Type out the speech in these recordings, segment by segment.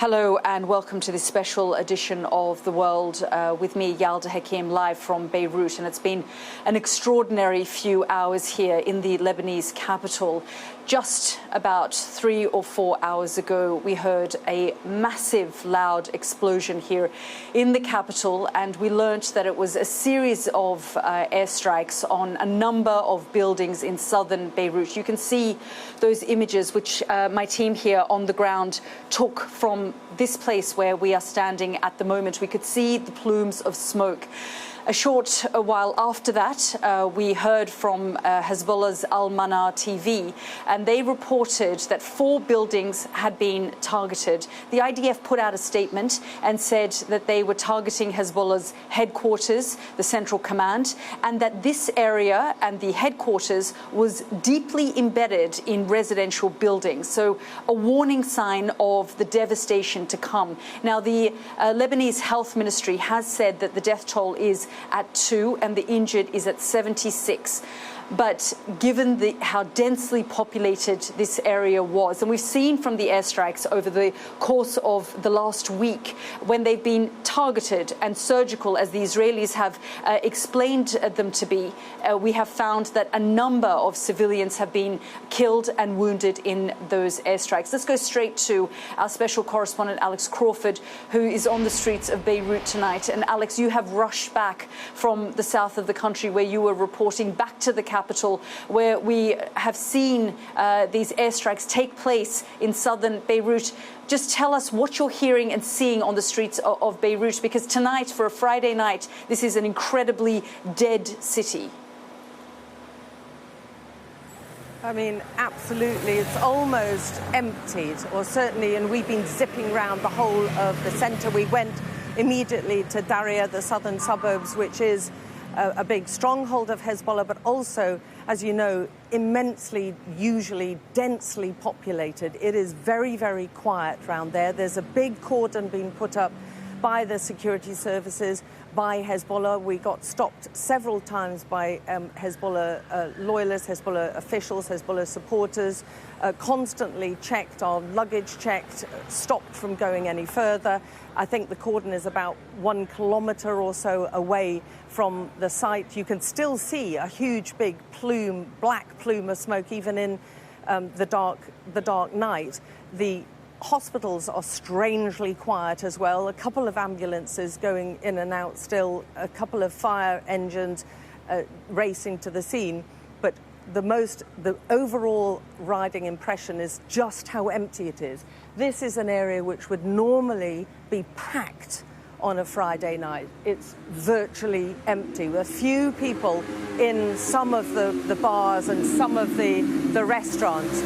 Hello and welcome to this special edition of The World with me, Yalda Hakim, live from Beirut. And it's been an extraordinary few hours here in the Lebanese capital. Just about 3 or 4 hours ago, we heard a massive, loud explosion here in the capital, and we learnt that it was a series of airstrikes on a number of buildings in southern Beirut. You can see those images which my team here on the ground took from this place where we are standing at the moment. We could see the plumes of smoke. A short while after that, we heard from Hezbollah's Al-Manar TV, and they reported that 4 buildings had been targeted. The IDF put out a statement and said that they were targeting Hezbollah's headquarters, the central command, and that this area and the headquarters was deeply embedded in residential buildings. So a warning sign of the devastation to come. Now, the Lebanese Health Ministry has said that the death toll is at 2 and the injured is at 76. But given how densely populated this area was, and we've seen from the airstrikes over the course of the last week, when they've been targeted and surgical, as the Israelis have explained them to be, we have found that a number of civilians have been killed and wounded in those airstrikes. Let's go straight to our special correspondent, Alex Crawford, who is on the streets of Beirut tonight. And Alex, you have rushed back from the south of the country where you were reporting back to the capital, where we have seen these airstrikes take place in southern Beirut. Just tell us what you're hearing and seeing on the streets of Beirut, because tonight, for a Friday night, this is an incredibly dead city. I mean, absolutely. It's almost emptied, or certainly, and we've been zipping around the whole of the centre. We went immediately to Daria, the southern suburbs, which is a big stronghold of Hezbollah, but also, as you know, immensely, usually densely populated. It is very, very quiet around there. There's a big cordon being put up by the security services, by Hezbollah. We got stopped several times by Hezbollah loyalists, Hezbollah officials, Hezbollah supporters, constantly checked, our luggage checked, stopped from going any further. I think the cordon is about 1 kilometre or so away from the site. You can still see a huge big plume, black plume of smoke, even in the dark night. The hospitals are strangely quiet as well. A couple of ambulances going in and out still, a couple of fire engines racing to the scene. But the overall riding impression is just how empty it is. This is an area which would normally be packed on a Friday night. It's virtually empty. A few people in some of the bars and some of the restaurants.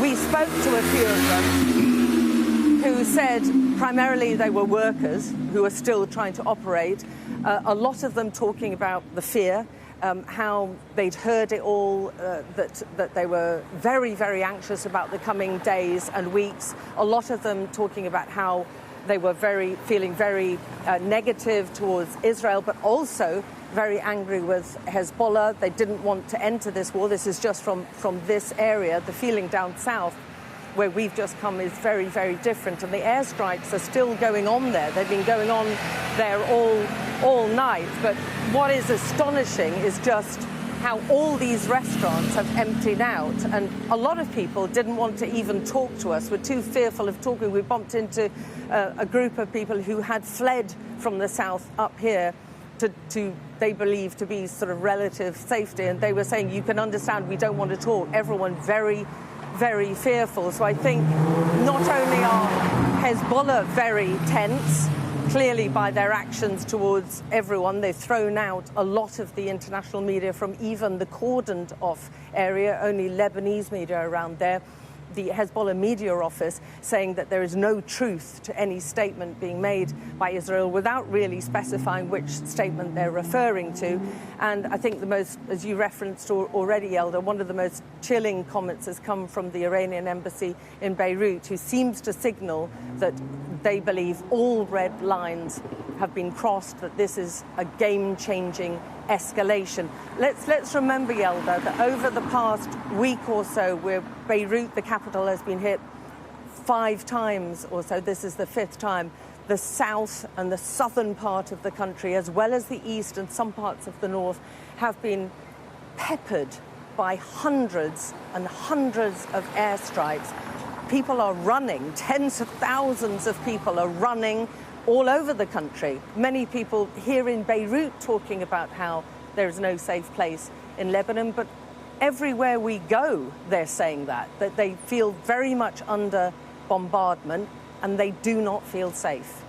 We spoke to a few of them who said primarily they were workers who are still trying to operate. A lot of them talking about the fear, how they'd heard it all, that they were very, very anxious about the coming days and weeks. A lot of them talking about how they were feeling very negative towards Israel, but also very angry with Hezbollah. They didn't want to enter this war. This is just from this area. The feeling down south, where we've just come, is very, very different. And the airstrikes are still going on there. They've been going on there all night. But what is astonishing is just how all these restaurants have emptied out. And a lot of people didn't want to even talk to us. We're too fearful of talking. We bumped into a group of people who had fled from the south up here to they believe to be sort of relative safety. And they were saying, you can understand, we don't want to talk. Everyone very, very fearful. So I think not only are Hezbollah very tense, clearly by their actions towards everyone, they've thrown out a lot of the international media from even the cordoned off area, only Lebanese media around there. The Hezbollah media office saying that there is no truth to any statement being made by Israel, without really specifying which statement they're referring to. And I think the most, as you referenced already, Yalda, one of the most chilling comments has come from the Iranian embassy in Beirut, who seems to signal that they believe all red lines have been crossed, that this is a game-changing escalation. Let's remember, Yalda, that over the past week or so, where Beirut, the capital, has been hit 5 times or so, this is the 5th time, the south and the southern part of the country, as well as the east and some parts of the north, have been peppered by hundreds and hundreds of airstrikes. People are running, tens of thousands of people are running all over the country. Many people here in Beirut talking about how there is no safe place in Lebanon, but everywhere we go, they're saying that they feel very much under bombardment and they do not feel safe.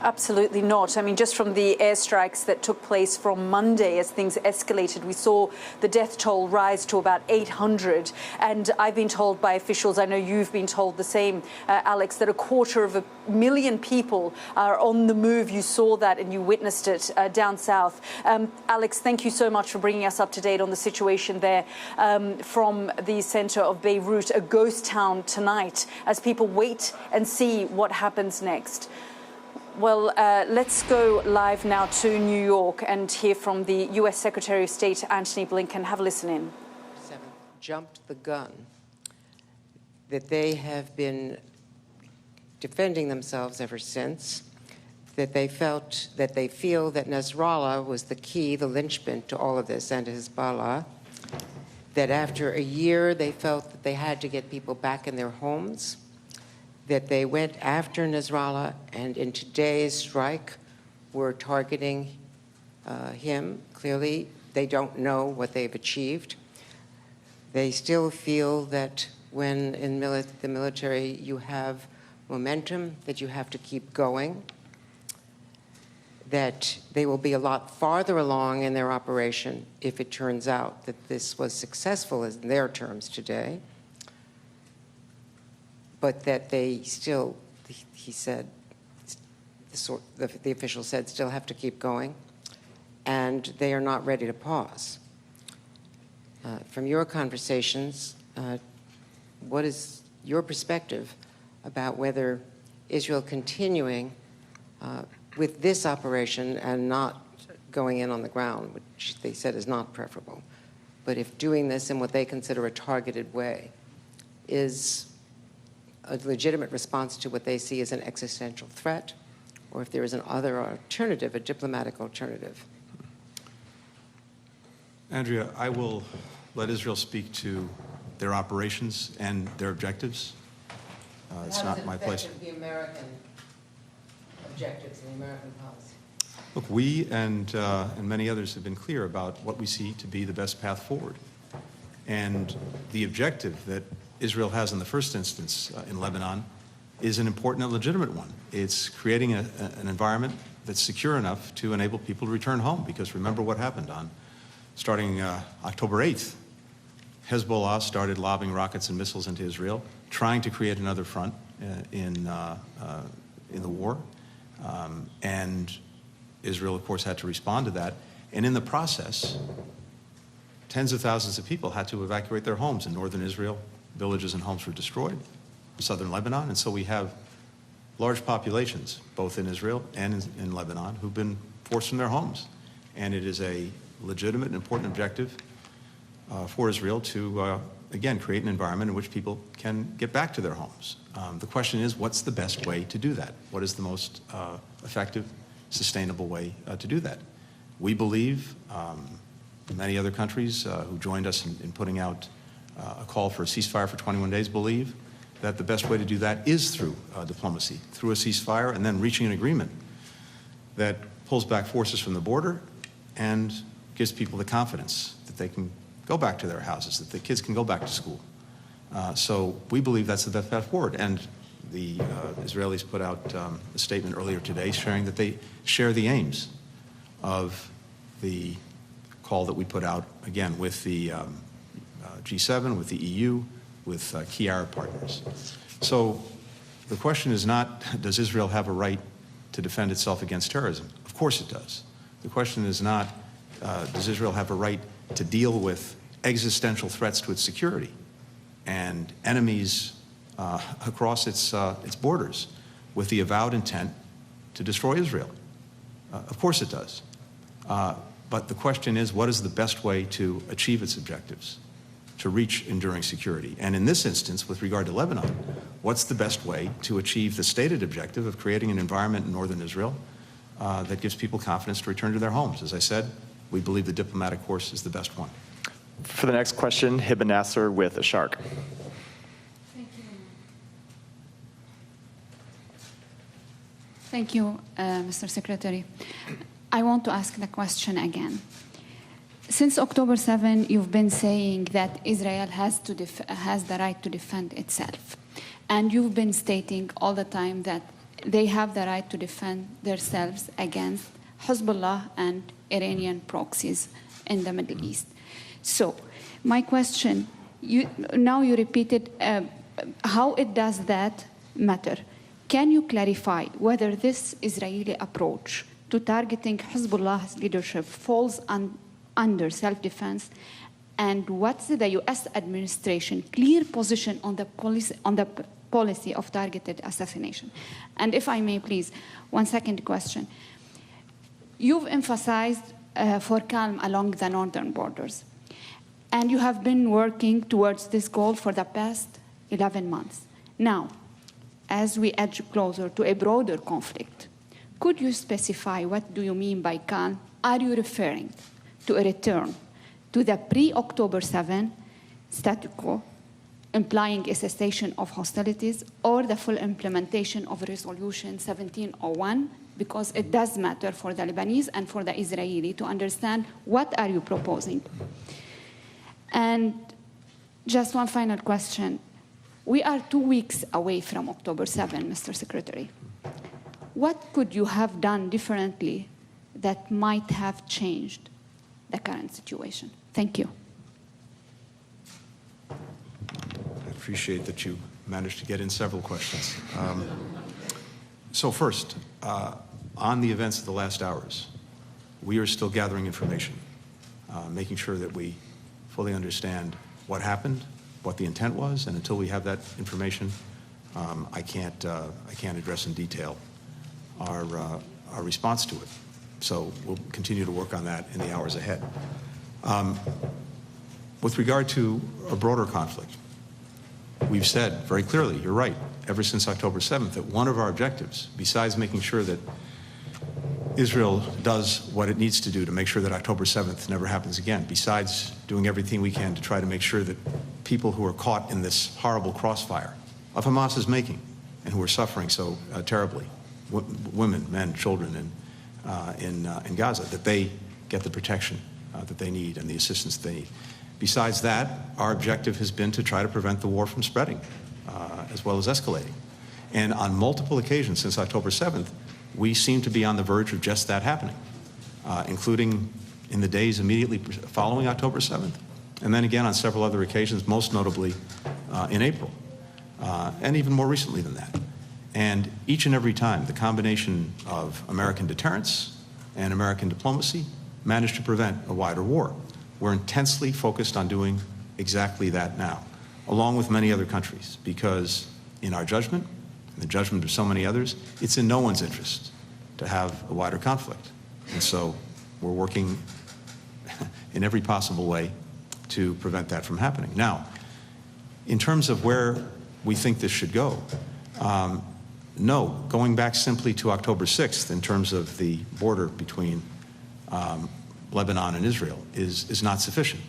Absolutely not. I mean, just from the airstrikes that took place from Monday as things escalated, we saw the death toll rise to about 800. And I've been told by officials, I know you've been told the same, Alex, that 250,000 people are on the move. You saw that and you witnessed it down south. Alex, thank you so much for bringing us up to date on the situation there from the center of Beirut, a ghost town tonight, as people wait and see what happens next. Well, let's go live now to New York and hear from the U.S. Secretary of State, Antony Blinken. Have a listen in. Jumped the gun, that they have been defending themselves ever since, that they feel that Nasrallah was the key, the linchpin to all of this, and Hezbollah, that after a year they felt that they had to get people back in their homes, that they went after Nasrallah, and in today's strike were targeting him. Clearly, they don't know what they've achieved. They still feel that when in the military you have momentum, that you have to keep going, that they will be a lot farther along in their operation if it turns out that this was successful in their terms today, but that they still, he said, the official said, still have to keep going, and they are not ready to pause. From your conversations, what is your perspective about whether Israel continuing with this operation and not going in on the ground, which they said is not preferable, but if doing this in what they consider a targeted way is a legitimate response to what they see as an existential threat, or if there is another alternative, a diplomatic alternative? Andrea, I will let Israel speak to their operations and their objectives. It's not my place. The American objectives and the American policy. Look, we and many others have been clear about what we see to be the best path forward. And the objective that Israel has in the first instance in Lebanon is an important and legitimate one. It's creating an environment that's secure enough to enable people to return home, because remember what happened starting October 8th. Hezbollah started lobbing rockets and missiles into Israel, trying to create another front in the war. And Israel, of course, had to respond to that. And in the process, tens of thousands of people had to evacuate their homes in northern Israel. Villages and homes were destroyed in southern Lebanon. And so we have large populations, both in Israel and in Lebanon, who've been forced from their homes. And it is a legitimate and important objective for Israel to, again, create an environment in which people can get back to their homes. The question is, what's the best way to do that? What is the most effective, sustainable way to do that? We believe, many other countries who joined us in putting out a call for a ceasefire for 21 days believe that the best way to do that is through diplomacy, through a ceasefire, and then reaching an agreement that pulls back forces from the border and gives people the confidence that they can go back to their houses, that the kids can go back to school. So we believe that's the best path forward. And the Israelis put out a statement earlier today sharing that they share the aims of the call that we put out, again, with the G7, with the EU, with key Arab partners. So the question is not, does Israel have a right to defend itself against terrorism? Of course it does. The question is not, does Israel have a right to deal with existential threats to its security and enemies across its borders with the avowed intent to destroy Israel? Of course it does. But the question is, what is the best way to achieve its objectives? to reach enduring security. And in this instance, with regard to Lebanon, what's the best way to achieve the stated objective of creating an environment in northern Israel that gives people confidence to return to their homes? As I said, we believe the diplomatic course is the best one. For the next question, Hibba Nasser with a shark. Thank you, Mr. Secretary. I want to ask the question again. Since October 7, you've been saying that Israel has the right to defend itself. And you've been stating all the time that they have the right to defend themselves against Hezbollah and Iranian proxies in the Middle East. So my question, now you repeated how it does that matter. Can you clarify whether this Israeli approach to targeting Hezbollah's leadership falls under self-defense, and what's the U.S. administration clear position on the policy of targeted assassination? And if I may, please, one second question. You've emphasized for calm along the northern borders, and you have been working towards this goal for the past 11 months. Now, as we edge closer to a broader conflict, could you specify what do you mean by calm? Are you referring to a return to the pre-October 7 status quo, implying a cessation of hostilities, or the full implementation of Resolution 1701? Because it does matter for the Lebanese and for the Israeli to understand what are you proposing. And just one final question. We are 2 weeks away from October 7, Mr. Secretary. What could you have done differently that might have changed the current situation? Thank you. I appreciate that you managed to get in several questions. So first, on the events of the last hours, we are still gathering information, making sure that we fully understand what happened, what the intent was, and until we have that information, I can't address in detail our response to it. So we'll continue to work on that in the hours ahead. With regard to a broader conflict, we've said very clearly, you're right, ever since October 7th, that one of our objectives, besides making sure that Israel does what it needs to do to make sure that October 7th never happens again, besides doing everything we can to try to make sure that people who are caught in this horrible crossfire of Hamas's making and who are suffering so terribly, women, men, children in Gaza, that they get the protection that they need and the assistance they need. Besides that, our objective has been to try to prevent the war from spreading as well as escalating. And on multiple occasions since October 7th, we seem to be on the verge of just that happening, including in the days immediately following October 7th, and then again on several other occasions, most notably in April, and even more recently than that. And each and every time, the combination of American deterrence and American diplomacy managed to prevent a wider war. We're intensely focused on doing exactly that now, along with many other countries, because in our judgment, in the judgment of so many others, it's in no one's interest to have a wider conflict. And so we're working in every possible way to prevent that from happening. Now, in terms of where we think this should go, no, going back simply to October 6th in terms of the border between Lebanon and Israel is not sufficient,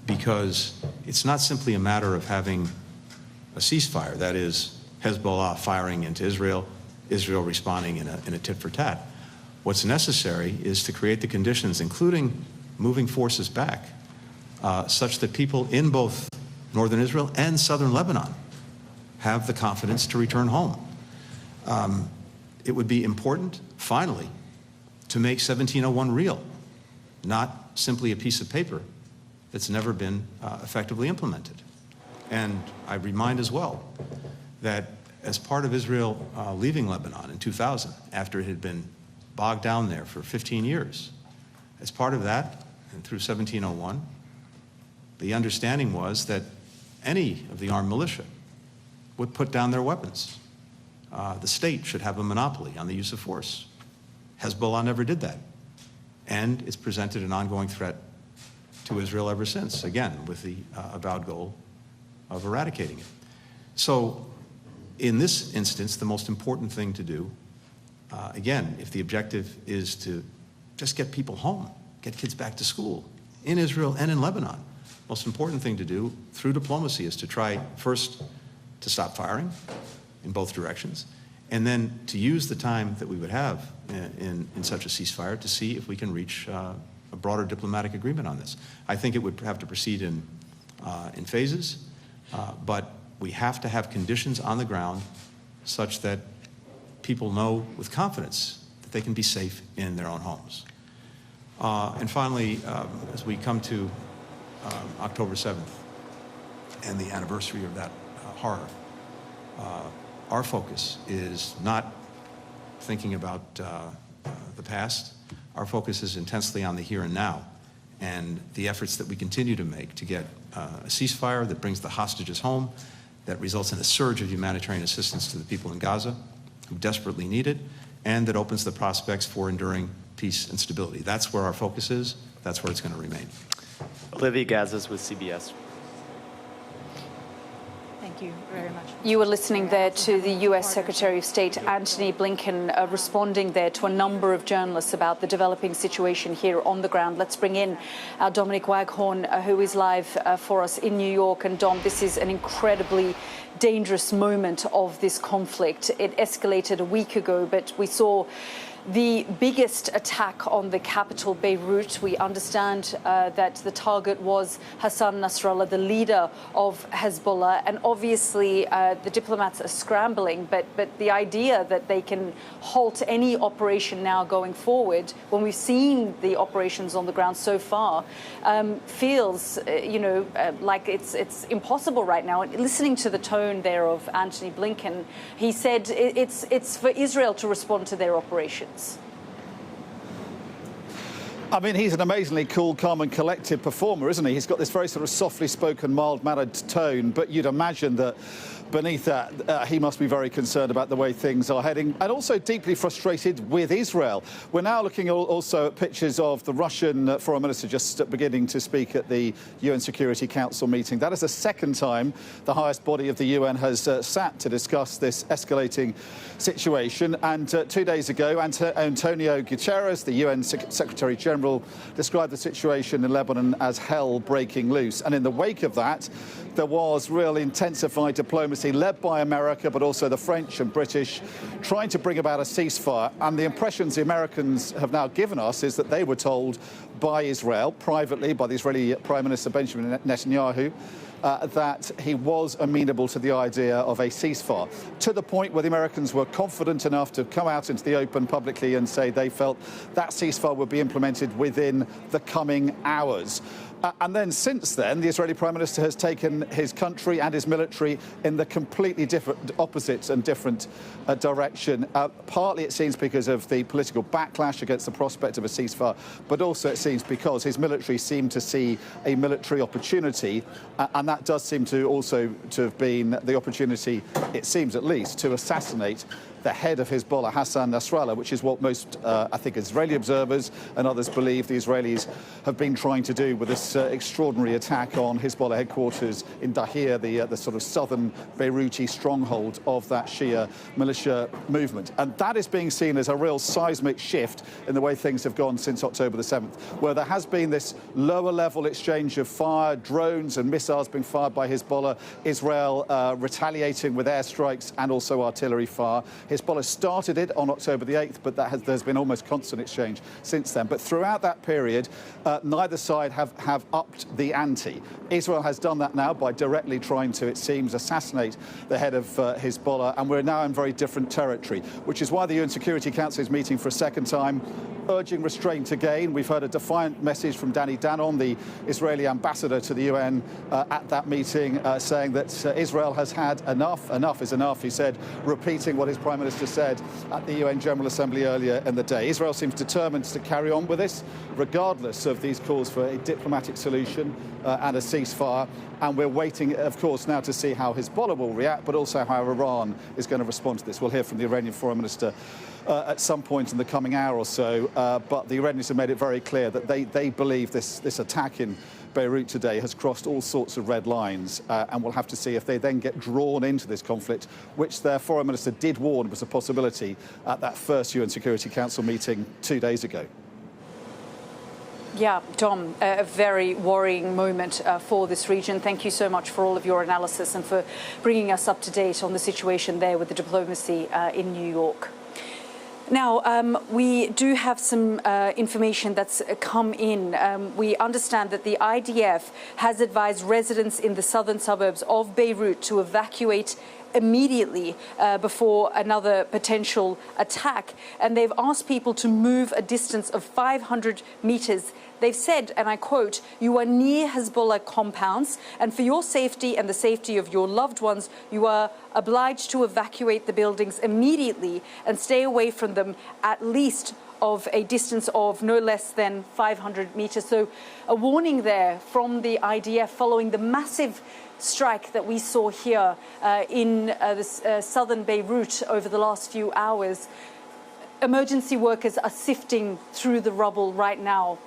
because it's not simply a matter of having a ceasefire, that is, Hezbollah firing into Israel, Israel responding in a tit-for-tat. What's necessary is to create the conditions, including moving forces back, such that people in both northern Israel and southern Lebanon have the confidence to return home. It would be important, finally, to make 1701 real, not simply a piece of paper that's never been effectively implemented. And I remind as well that as part of Israel leaving Lebanon in 2000, after it had been bogged down there for 15 years, as part of that, and through 1701, the understanding was that any of the armed militia would put down their weapons. The state should have a monopoly on the use of force. Hezbollah never did that. And it's presented an ongoing threat to Israel ever since, again, with the avowed goal of eradicating it. So in this instance, the most important thing to do, again, if the objective is to just get people home, get kids back to school in Israel and in Lebanon, most important thing to do through diplomacy is to try first to stop firing in both directions, and then to use the time that we would have in such a ceasefire to see if we can reach a broader diplomatic agreement on this. I think it would have to proceed in phases, but we have to have conditions on the ground such that people know with confidence that they can be safe in their own homes. And finally, as we come to October 7th and the anniversary of that horror, our focus is not thinking about the past. Our focus is intensely on the here and now and the efforts that we continue to make to get a ceasefire that brings the hostages home, that results in a surge of humanitarian assistance to the people in Gaza who desperately need it, and that opens the prospects for enduring peace and stability. That's where our focus is. That's where it's going to remain. Olivia Gazis with CBS. Thank you very much. You were listening there to the U.S. Secretary of State Antony Blinken responding there to a number of journalists about the developing situation here on the ground. Let's bring in Dominic Waghorn, who is live for us in New York. And Dom, this is an incredibly dangerous moment of this conflict. It escalated a week ago, but we saw the biggest attack on the capital, Beirut. We understand that the target was Hassan Nasrallah, the leader of Hezbollah. And obviously, the diplomats are scrambling. But the idea that they can halt any operation now going forward, when we've seen the operations on the ground so far, feels, like it's impossible right now. And listening to the tone there of Antony Blinken, he said it's for Israel to respond to their operations. I mean, he's an amazingly cool, calm and collected performer, isn't he? He's got this very sort of softly spoken, mild-mannered tone, but you'd imagine that beneath that, he must be very concerned about the way things are heading and also deeply frustrated with Israel. We're now looking also at pictures of the Russian Foreign Minister just beginning to speak at the UN Security Council meeting. That is the second time the highest body of the UN has sat to discuss this escalating situation. And 2 days ago, Antonio Guterres, the UN Secretary General, described the situation in Lebanon as hell breaking loose. And in the wake of that, there was real intensified diplomacy led by America, but also the French and British, trying to bring about a ceasefire. And the impressions the Americans have now given us is that they were told by Israel, privately, by the Israeli Prime Minister Benjamin Netanyahu, that he was amenable to the idea of a ceasefire, to the point where the Americans were confident enough to come out into the open publicly and say they felt that ceasefire would be implemented within the coming hours. And then since then, the Israeli Prime Minister has taken his country and his military in the completely different, opposite and different direction. Partly, it seems, because of the political backlash against the prospect of a ceasefire, but also it seems because his military seemed to see a military opportunity, and that does seem to also to have been the opportunity, it seems at least, to assassinate the head of Hezbollah, Hassan Nasrallah, which is what most, I think, Israeli observers and others believe the Israelis have been trying to do with this extraordinary attack on Hezbollah headquarters in Dahir, the sort of southern Beiruti stronghold of that Shia militia movement. And that is being seen as a real seismic shift in the way things have gone since October the 7th, where there has been this lower-level exchange of fire, drones and missiles being fired by Hezbollah, Israel retaliating with airstrikes and also artillery fire. Hezbollah started it on October the 8th, but there's been almost constant exchange since then. But throughout that period, neither side have upped the ante. Israel has done that now by directly trying to, it seems, assassinate the head of Hezbollah, and we're now in very different territory, which is why the UN Security Council is meeting for a second time, urging restraint again. We've heard a defiant message from Danny Danon, the Israeli ambassador to the UN, at that meeting, saying that Israel has had enough. Enough is enough, he said, repeating what his Prime Minister Minister said at the UN General Assembly earlier in the day. Israel seems determined to carry on with this, regardless of these calls for a diplomatic solution and a ceasefire. And we're waiting, of course, now to see how Hezbollah will react, but also how Iran is going to respond to this. We'll hear from the Iranian Foreign Minister at some point in the coming hour or so. But the Iranians have made it very clear that they believe this attack in Beirut today has crossed all sorts of red lines, and we'll have to see if they then get drawn into this conflict, which their Foreign Minister did warn was a possibility at that first UN Security Council meeting 2 days ago. Yeah, Dom, a very worrying moment for this region. Thank you so much for all of your analysis and for bringing us up to date on the situation there with the diplomacy in New York. Now, we do have some information that's come in. We understand that the IDF has advised residents in the southern suburbs of Beirut to evacuate immediately before another potential attack. And they've asked people to move a distance of 500 meters. They've said, and I quote, "You are near Hezbollah compounds, and for your safety and the safety of your loved ones, you are obliged to evacuate the buildings immediately and stay away from them at least of a distance of no less than 500 meters." So a warning there from the IDF following the massive strike that we saw here in southern Beirut over the last few hours. Emergency workers are sifting through the rubble right now.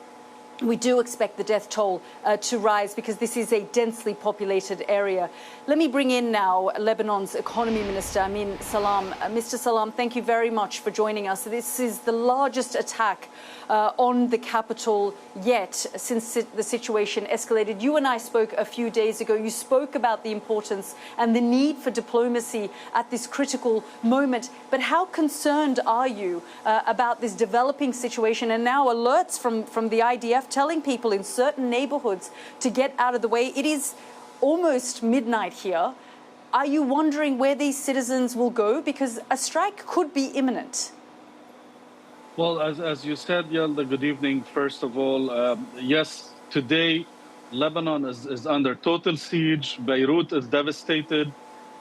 We do expect the death toll to rise because this is a densely populated area. Let me bring in now Lebanon's Economy Minister, Amin Salam. Mr. Salam, thank you very much for joining us. This is the largest attack on the capital yet since the situation escalated. You and I spoke a few days ago. You spoke about the importance and the need for diplomacy at this critical moment. But how concerned are you about this developing situation and now alerts from the IDF telling people in certain neighborhoods to get out of the way? It is almost midnight here. Are you wondering where these citizens will go? Because a strike could be imminent. Well, as you said, Yalda, good evening. First of all, yes, today Lebanon is under total siege. Beirut is devastated.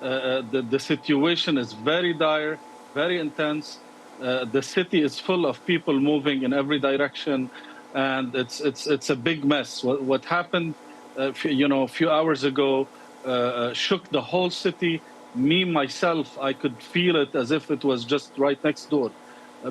The situation is very dire, very intense. The city is full of people moving in every direction, and it's a big mess. What happened, a few hours ago, shook the whole city. Me myself, I could feel it as if it was just right next door.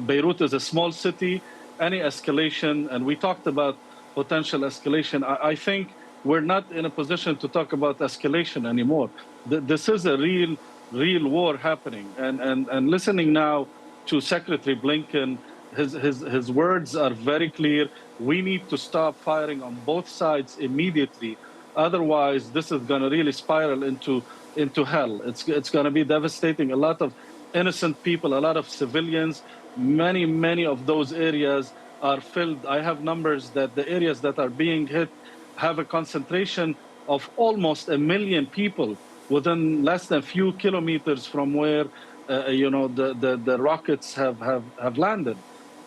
Beirut is a small city. Any escalation, and we talked about potential escalation. I think we're not in a position to talk about escalation anymore. This is a real war happening. And listening now to Secretary Blinken, his words are very clear. We need to stop firing on both sides immediately. Otherwise, this is going to really spiral into hell. It's going to be devastating. A lot of innocent people, a lot of civilians. Many of those areas are filled. I have numbers that the areas that are being hit have a concentration of almost 1 million people within less than a few kilometers from where the rockets have landed.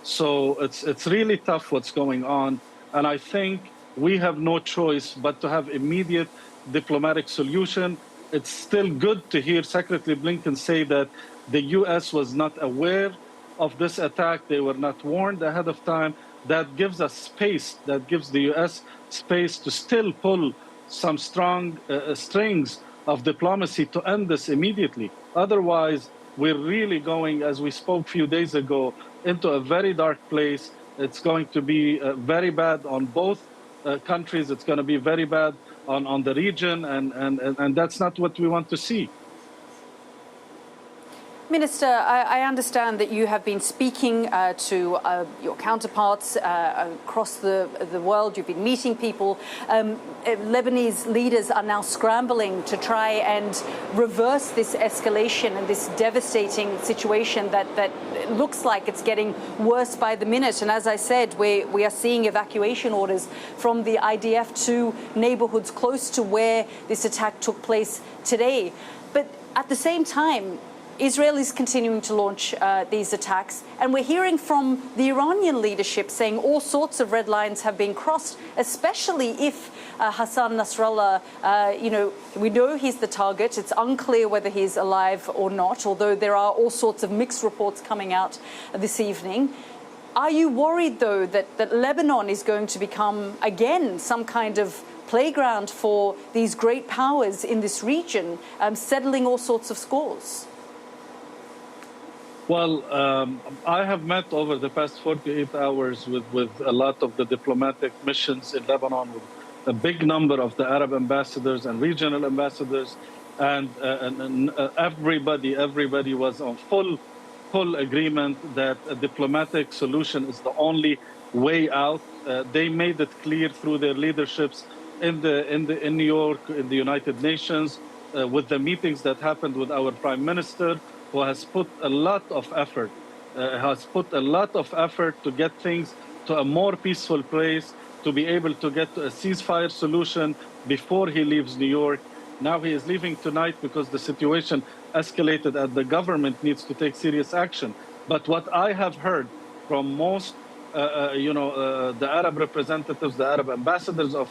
So it's really tough what's going on, and I think we have no choice but to have immediate diplomatic solution. It's still good to hear Secretary Blinken say that the U.S. was not aware of this attack. They were not warned ahead of time. That gives us space, that gives the U.S. space to still pull some strong strings of diplomacy to end this immediately. Otherwise, we're really going, as we spoke a few days ago, into a very dark place. It's going to be very bad on both countries. It's going to be very bad on the region, and that's not what we want to see. Minister, I understand that you have been speaking to your counterparts across the world. You've been meeting people. Lebanese leaders are now scrambling to try and reverse this escalation and this devastating situation that looks like it's getting worse by the minute. And as I said, we are seeing evacuation orders from the IDF to neighborhoods close to where this attack took place today. But at the same time, Israel is continuing to launch these attacks, and we're hearing from the Iranian leadership saying all sorts of red lines have been crossed, especially if Hassan Nasrallah, we know he's the target. It's unclear whether he's alive or not, although there are all sorts of mixed reports coming out this evening. Are you worried, though, that Lebanon is going to become, again, some kind of playground for these great powers in this region, settling all sorts of scores? Well, I have met over the past 48 hours with a lot of the diplomatic missions in Lebanon, with a big number of the Arab ambassadors and regional ambassadors, and everybody was on full agreement that a diplomatic solution is the only way out. They made it clear through their leaderships in New York, in the United Nations, with the meetings that happened with our Prime Minister, who has put a lot of effort, to get things to a more peaceful place, to be able to get to a ceasefire solution before he leaves New York. Now he is leaving tonight because the situation escalated and the government needs to take serious action. But what I have heard from most, the Arab representatives, the Arab ambassadors of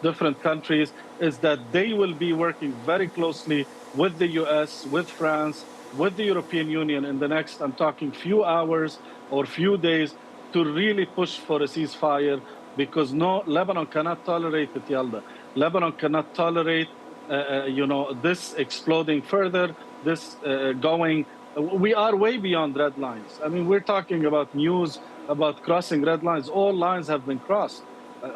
different countries, is that they will be working very closely with the US, with France, with the European Union in the next, I'm talking few hours or few days, to really push for a ceasefire, because Lebanon cannot tolerate it, Yalda. Lebanon cannot tolerate, this exploding further, this going. We are way beyond red lines. I mean, we're talking about news about crossing red lines. All lines have been crossed.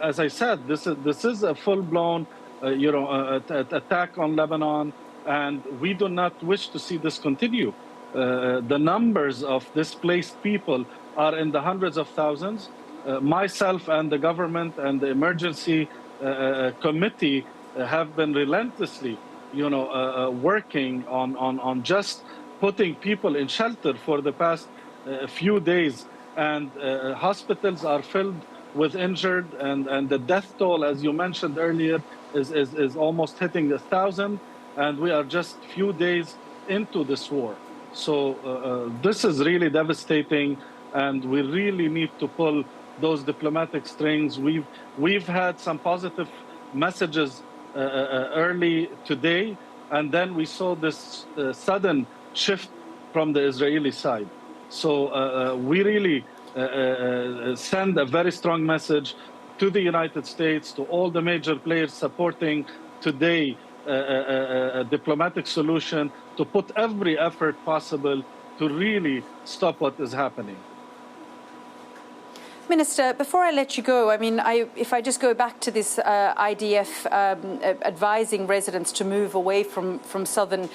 As I said, this is a full-blown, attack on Lebanon, and we do not wish to see this continue. The numbers of displaced people are in the hundreds of thousands. Myself and the government and the emergency committee have been relentlessly, working on just putting people in shelter for the past few days, and hospitals are filled with injured, and the death toll, as you mentioned earlier, is almost hitting 1,000, and we are just few days into this war. So this is really devastating, and we really need to pull those diplomatic strings. We've had some positive messages early today, and then we saw this sudden shift from the Israeli side. So we really send a very strong message to the United States, to all the major players supporting today a diplomatic solution, to put every effort possible to really stop what is happening. Minister, before I let you go, I mean, if I just go back to this IDF advising residents to move away from southern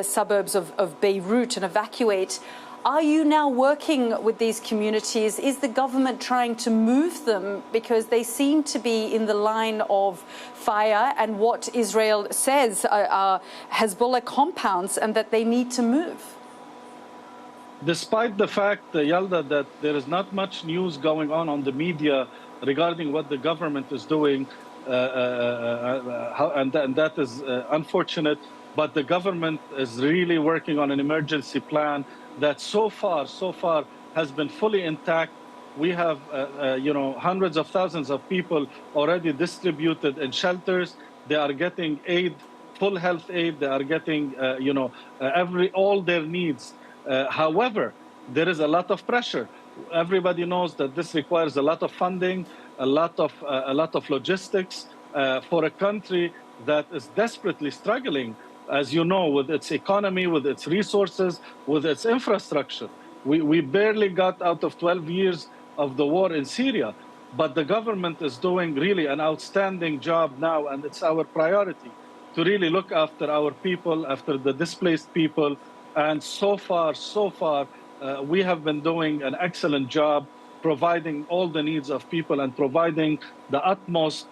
suburbs of Beirut and evacuate, are you now working with these communities? Is the government trying to move them because they seem to be in the line of fire and what Israel says are Hezbollah compounds, and that they need to move? Despite the fact, Yalda, that there is not much news going on the media regarding what the government is doing, and that is unfortunate, but the government is really working on an emergency plan that so far has been fully intact. We have, hundreds of thousands of people already distributed in shelters. They are getting aid, full health aid. They are getting, all their needs. However, there is a lot of pressure. Everybody knows that this requires a lot of funding, a lot of logistics for a country that is desperately struggling, as you know, with its economy, with its resources, with its infrastructure. We barely got out of 12 years of the war in Syria, but the government is doing really an outstanding job now, and it's our priority to really look after our people, after the displaced people. And so far, we have been doing an excellent job providing all the needs of people and providing the utmost,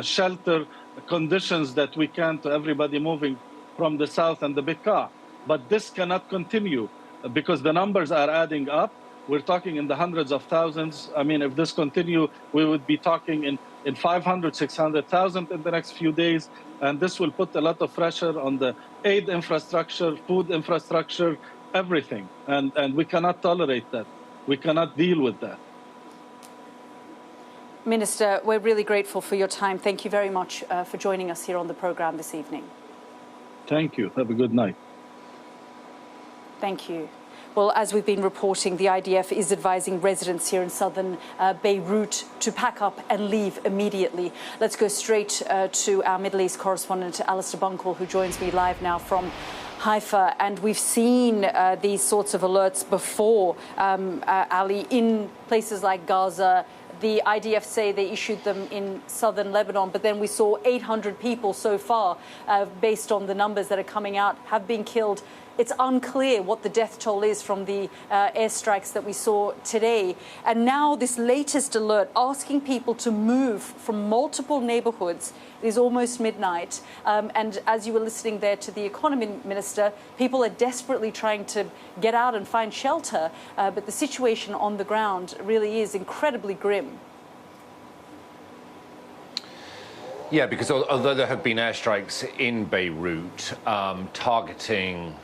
shelter conditions that we can to everybody moving from the south and the Bekaa. But this cannot continue because the numbers are adding up. We're talking in the hundreds of thousands. I mean, if this continue, we would be talking in in 500, 600,000 in the next few days. And this will put a lot of pressure on the aid infrastructure, food infrastructure, everything. And we cannot tolerate that. We cannot deal with that. Minister, we're really grateful for your time. Thank you very much for joining us here on the program this evening. Thank you. Have a good night. Thank you. Well, as we've been reporting, the IDF is advising residents here in southern Beirut to pack up and leave immediately. Let's go straight to our Middle East correspondent, Alistair Bunkle, who joins me live now from Haifa. And we've seen these sorts of alerts before, Ali, in places like Gaza. The IDF say they issued them in southern Lebanon, but then we saw 800 people so far, based on the numbers that are coming out, have been killed. It's unclear what the death toll is from the airstrikes that we saw today. And now this latest alert asking people to move from multiple neighborhoods. It is almost midnight. And as you were listening there to the economy minister, people are desperately trying to get out and find shelter. But the situation on the ground really is incredibly grim. Yeah, because although there have been airstrikes in Beirut targeting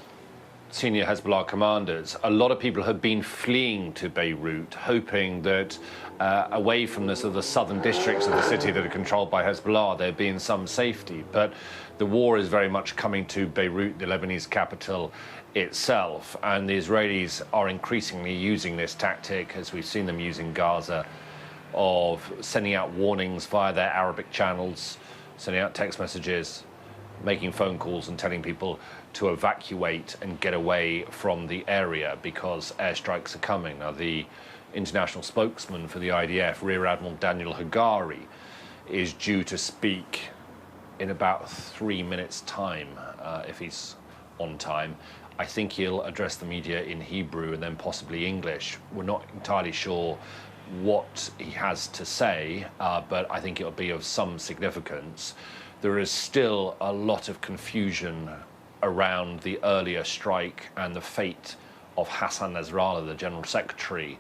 senior Hezbollah commanders, a lot of people have been fleeing to Beirut, hoping that away from the sort of the southern districts of the city that are controlled by Hezbollah, there'd be in some safety. But the war is very much coming to Beirut, the Lebanese capital itself, and the Israelis are increasingly using this tactic, as we've seen them using Gaza, of sending out warnings via their Arabic channels, sending out text messages, making phone calls and telling people to evacuate and get away from the area because airstrikes are coming. Now, the international spokesman for the IDF, Rear Admiral Daniel Hagari, is due to speak in about 3 minutes' time, if he's on time. I think he'll address the media in Hebrew and then possibly English. We're not entirely sure what he has to say, but I think it'll be of some significance. There is still a lot of confusion around the earlier strike and the fate of Hassan Nasrallah, the General Secretary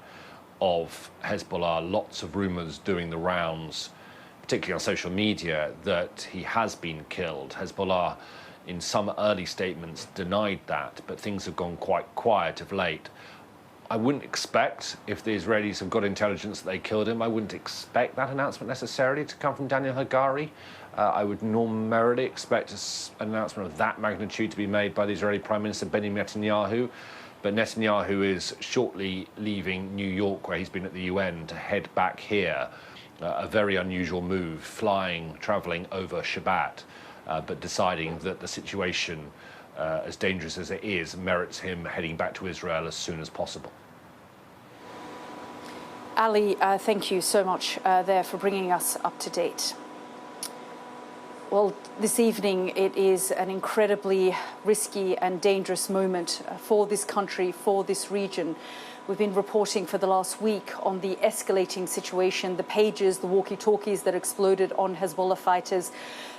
of Hezbollah. Lots of rumors doing the rounds, particularly on social media, that he has been killed. Hezbollah, in some early statements, denied that, but things have gone quite quiet of late. I wouldn't expect, if the Israelis have got intelligence that they killed him, I wouldn't expect that announcement necessarily to come from Daniel Hagari. I would normally expect an announcement of that magnitude to be made by the Israeli Prime Minister Benjamin Netanyahu. But Netanyahu is shortly leaving New York, where he's been at the UN, to head back here. A very unusual move, travelling over Shabbat, but deciding that the situation, as dangerous as it is, merits him heading back to Israel as soon as possible. Ali, thank you so much there for bringing us up to date. Well, this evening it is an incredibly risky and dangerous moment for this country, for this region. We've been reporting for the last week on the escalating situation, the pagers, the walkie-talkies that exploded on Hezbollah fighters,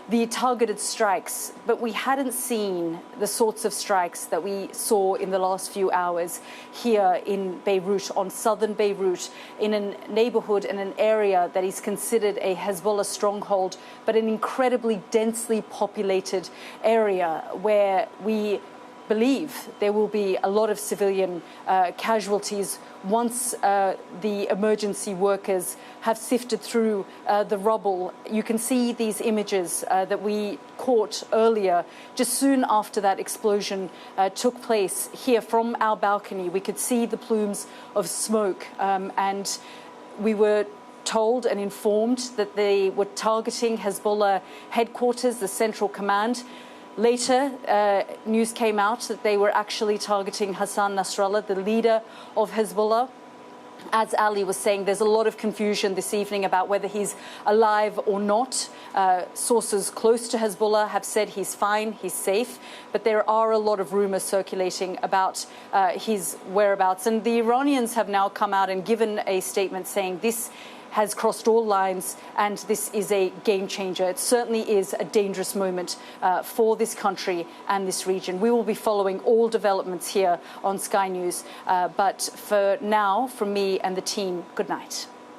the targeted strikes, but we hadn't seen the sorts of strikes that we saw in the last few hours here in Beirut, on southern Beirut, in a neighborhood and an area that is considered a Hezbollah stronghold, but an incredibly densely populated area where we believe there will be a lot of civilian casualties once the emergency workers have sifted through the rubble. You can see these images that we caught earlier, just soon after that explosion took place. Here from our balcony, we could see the plumes of smoke, and we were told and informed that they were targeting Hezbollah headquarters, the central command. Later, news came out that they were actually targeting Hassan Nasrallah, the leader of Hezbollah. As Ali was saying, there's a lot of confusion this evening about whether he's alive or not. Sources close to Hezbollah have said he's fine, he's safe, but there are a lot of rumors circulating about his whereabouts. And the Iranians have now come out and given a statement saying this has crossed all lines and this is a game changer. It certainly is a dangerous moment for this country and this region. We will be following all developments here on Sky News. But for now, from me and the team, good night.